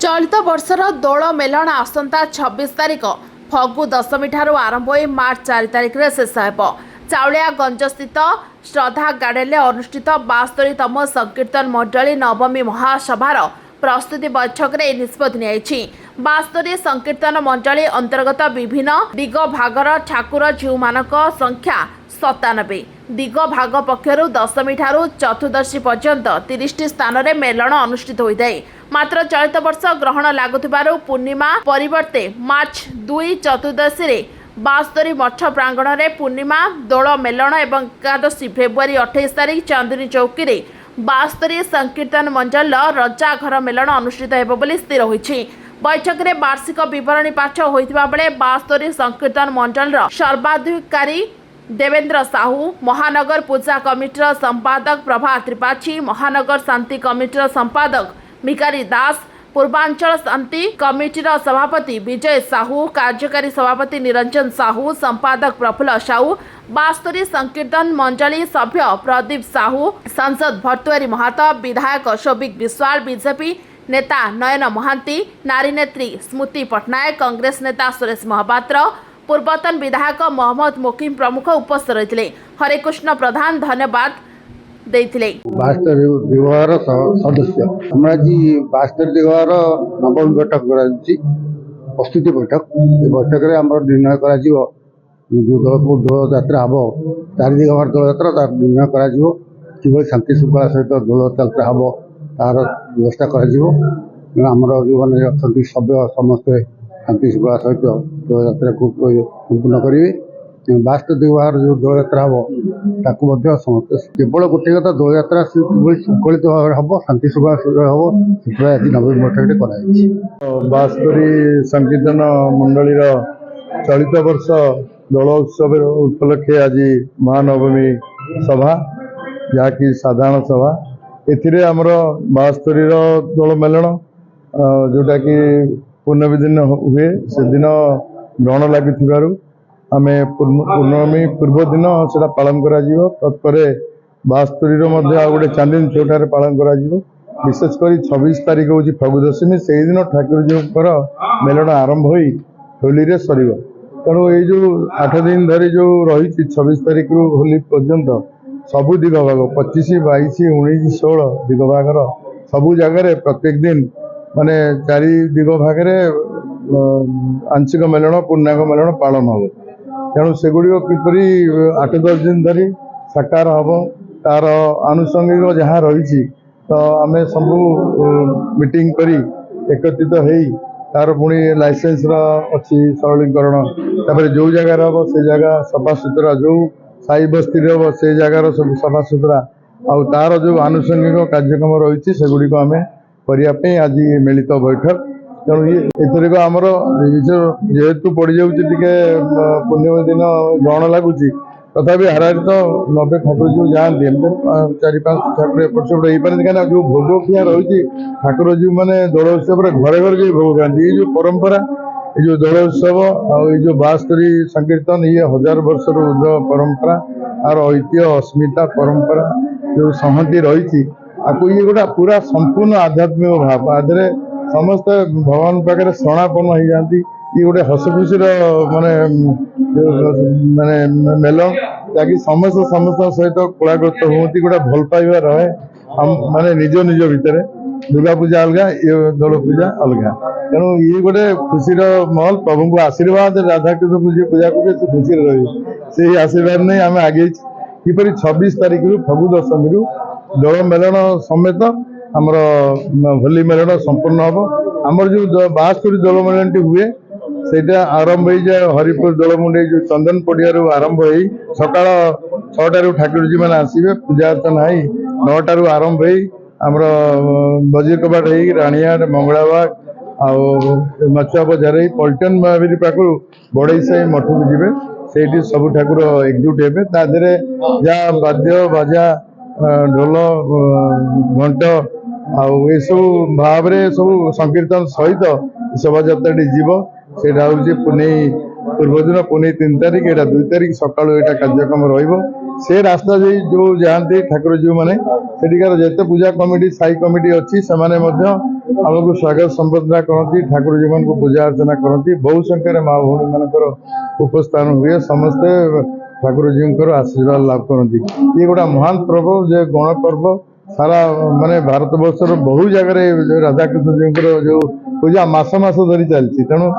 चलित वर्षर दोल मेलन आसंता 26 तारिख फगु दशमी ठारू आरंभ हो मार्च 4 तारिख में शेष हो। चाउलियागंज स्थित श्रद्धा गार्डन में अनुष्ठित 72तम संकीर्तन मंडली नवमी महासभार प्रस्तुति बैठक में निष्पत्ति नियायछि। 72 संकीर्तन मंडली अंतर्गत विभिन्न दिग भागर ठाकुर जीव मानक संख्या 97। दिग भाग पक्षर दशमी ठारू चतुर्दशी पर्यंत 30 स्थान में मेलन अनुष्ठित होता है। मात्र चलित वर्ष ग्रहण लगुथिबारु पूर्णिमा परिवर्ते मार्च 2 चतुर्दशी रे 72 मठ प्रांगण में पूर्णिमा दोल मेलन एवं एकादशी फेब्रुआरी 28 तारिख चांदनी चौकी रे 72 संकीर्तन मंडल रजा घर मेलन अनुष्ठित हेबो बोली स्थिर होइछि। बैठक में वार्षिक विवरणी पाठ होइतिबा बेले 72 संकीर्तन मंडल सर्वाधिकारी देवेंद्र साहू, महानगर पूजा कमिटर संपादक प्रभा त्रिपाठी, महानगर शांति कमिटर संपादक भिकारी दास, पूर्वांचल शांति कमिटीर सभापति विजय साहू, कार्यकारी सभापति निरंजन साहू, संपादक प्रफुल्ल साहू, 72 संकीर्तन मंडली सभ्य प्रदीप साहू, सांसद भट्टुआरी महातो, विधायक शोभिक विश्वाल, बीजेपी नेता नयन महांती, नारी नेत्री स्मृति पट्टनायक, कांग्रेस नेता सुरेश महापात्र, पूर्वतन विधायक मोहम्मद मुकीम प्रमुख उपस्थित रही। हरेकृष्ण प्रधान धन्यवाद देइथिले। 72 दिगहर सदस्य हमरा जी 72 दिगहर नवम बैठक कराची प्रस्तुति बैठक। ये बैठक रे हमर निर्णय करा जिवो दोल यात्रा हबो 4 दिगहर दोल यात्रा तार निर्णय करा जिवो किबो शांति शृंखला सहित दोल यात्रा हबो तार व्यवस्था करा जिवो। हमर जो माने अछंती सभ्य समस्त शांति शृंखला सहित दोल यात्रा को संपूर्ण करिवे। 72 दिगहर जो दोल यात्रा हबो ताकू मध्य समस्त केवल गोटे कथा दोल यात्रा शृंखलित भाव हम शांति शृंखला हम से आज नवमी बैठक कराई। 72 संकीर्तन मंडलीर चलित वर्ष दोल उत्सव उपलक्षे आज महानवमी सभा जहाँकि साधारण सभा एथिरे आमर 72 दोल मेलन जोटा कि पूर्णमी दिन हुए से दिन ग्रहण लगी आमे पूर्णमी पूर्व दिन से पालन करा तत्पर 72 गोटे चांदनी चौटार पालन करा विशेषकर 26 तारिख हूँ फगु दशमी से दिन ठाकुर जी मेलन आरंभ हो होली रे सर तेणु ये जो 8 दिन धरी जो रही 26 तारिख रु होली पर्यंत सबू दिग भाग 25, 22, 19, 16 दिग भागर सबू जगार प्रत्येक दिन माने 4 दिग भाग आंशिक मेलन पूर्णांग मेलन पालन हम तेणु सेगुड़ी किपरि 8-10 दिन धरी साकार हम तार आनुषंगिक जहाँ रही तो आम सब मीटिंग करी एकत्रित हो तार पुणी लाइसेंस अच्छी सरलीकरण तापर जो जगार हम से जगह सफा सुतरा जो साई बस्ती हम से जगार सब सफा सुतरा आ तार जो आनुषंगिक कार्यक्रम रही सेगुड़ी आम करने आज मिलित बैठक। तेणु एथरिक आमर जेहेतु पड़ जाऊँगी पूर्णिमा दिन ग्रहण लगुच तथापि हाराहारी तो 90 ठाकुर जी जाती 4-5 ठाकुर एपट सेपट हो पारे कहीं जो भोग खिया रही ठाकुर जी मैंने दोल उत्सव घरे घरे जो भोग खाती ये जो परंपरा ये जो दोल उत्सव आई जो 72 संकीर्तन ये 1000 वर्ष परंपरा आर ऐतिह्य अस्मिता परंपरा जो संहति रही आपको ये गोटा पूरा संपूर्ण आध्यात्मिक भाव आधे समस्त भगवान पाखे शरणापन्न हो जाती ये गोटे हस खुशी माने माने मेलन ताकि समस्त सहित कलाग्रस्त होती गोटे भल पाइबा रहे हम माने निज निज भितर दुर्गा पूजा अलग ये दोल पूजा अलग तेणु ये गोटे खुशी महल प्रभु को आशीर्वाद राधा कृष्ण को पूजा कर खुशी रही से आशीर्वाद नहीं आम आगे किपर 26 तारिख रु फगु दशमी रु दोल मेलन समेत आमर होली मेलन संपूर्ण हम आमर जो 72 दोल मेलन टी हुए सेटा आरंभ हो जाए हरिपुर दोलमुंडे जो चंदन पड़िया आरंभ हो सकाल 6टारू ठाकुर जी मैंने आसवे पूजा अर्चना हो 9टारू आरंभ हो आमर बजीर कबाट हो राणीहाट मंगलाबाग आछुआ बजार पल्टन महावीर पाखु बड़ई साई मठ को जी से सब ठाकुर एकजुट हे तादे जहाँ वाद्य बाजा ढोल घंट आउ सब भाव सब संकीर्तन सहित शोभा यात्रा जीव से पुणे पूर्व दिन पुणे 3 तारिख 2 तारिख सकाल कार्यक्रम रही से रास्ता देई जो जाती ठाकुर जी मैंने सेठिकार जिते पूजा कमिटी साई कमिटी अच्छी से आमको स्वागत संबर्धना करती ठाकुर जी मान को पूजा अर्चना करती बहु संख्यार माँ भौणी मानकर उपस्थान हुए समस्ते ठाकुर जी आशीर्वाद लाभ करती ये गोटा महान पर्व जे गण पर्व सारा माने भारत वर्षर बहु जगह राधाकृष्ण जी जो पूजा मास मास धरी चलती तेणु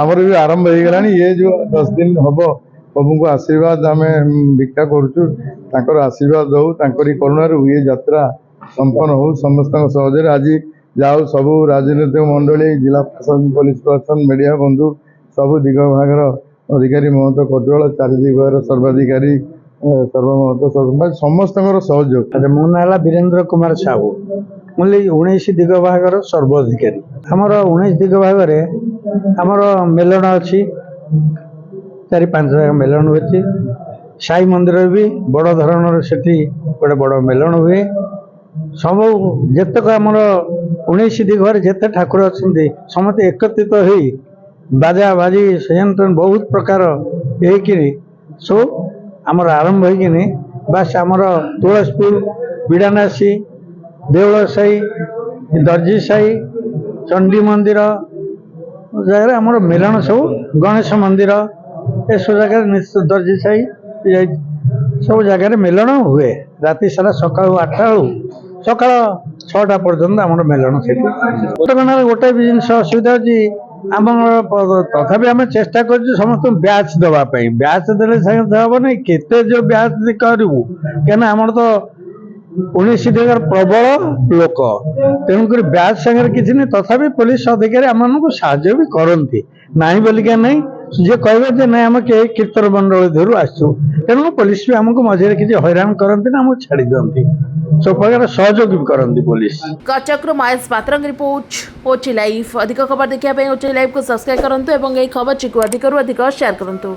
आमर भी आरंभ हो गला ये जो 10 दिन हम प्रभु को आशीर्वाद आम भिक्षा कर आशीर्वाद दऊ करुणार ये यात्रा संपन्न हो समस्त सहजरे आज जाओ सबू राजनीतिक मंडली जिला प्रशासन पुलिस प्रशासन मीडिया बंधु सबू दिग भागर अधिकारी महंत कटोल चारिदिगर सर्वाधिकारी सर्वमहत समस्त सहयोग। अच्छा मो ना वीरेन्द्र कुमार साहू मुझे 19 दिग भागर सर्वाधिकारी आमर 19 दिग भागर आमर मेलन अच्छी 4-5 जगह मेलन हुए साई मंदिर भी बड़ धरण से गोटे बड़ मेलन हुए सब जितक आमर 19 दिगर जिते ठाकुर अच्छे समस्त एकत्रित हो बाजा बाजी सयंत्र बहुत प्रकार सब आमर आरंभ होगी बास आमर तुलसीपुर बिड़ानासी देवल साई दर्जी साई चंडी मंदिर जगह आमर मेलन सब गणेश मंदिर ये सब जगह निश्चित दर्जी साई सब जगह मेलन हुए राति सारा सका 8टा सका 6टा पर्यटन आम मेलन से गोटे भी जिन असुविधा अच्छी आम तथापि आम चेष्टा कर समस्त ब्याच देवाई ब्याच देने हम ना केते जो ब्याच करूँ क्या आम तो 19 दिगर प्रबल लोक तेणुक ब्याच सागर किसी नहीं तथापि पुलिस अधिकारी आम साहय भी करती ना बोलिका नहीं जे कहे ना आम कीर्तन मंडल धरू आसू तेणु पुलिस भी आमको मझे किसी हैरान करती ना आमको छाड़ी दिखती सब प्रकार सहयोग भी करती पुलिस। कटकरू महेश पात्र रिपोर्ट ओची लाइव अधिक खबर देखा ओची लाइव को सब्सक्राइब करूँ और खबर को अधिक शेयर करूँ।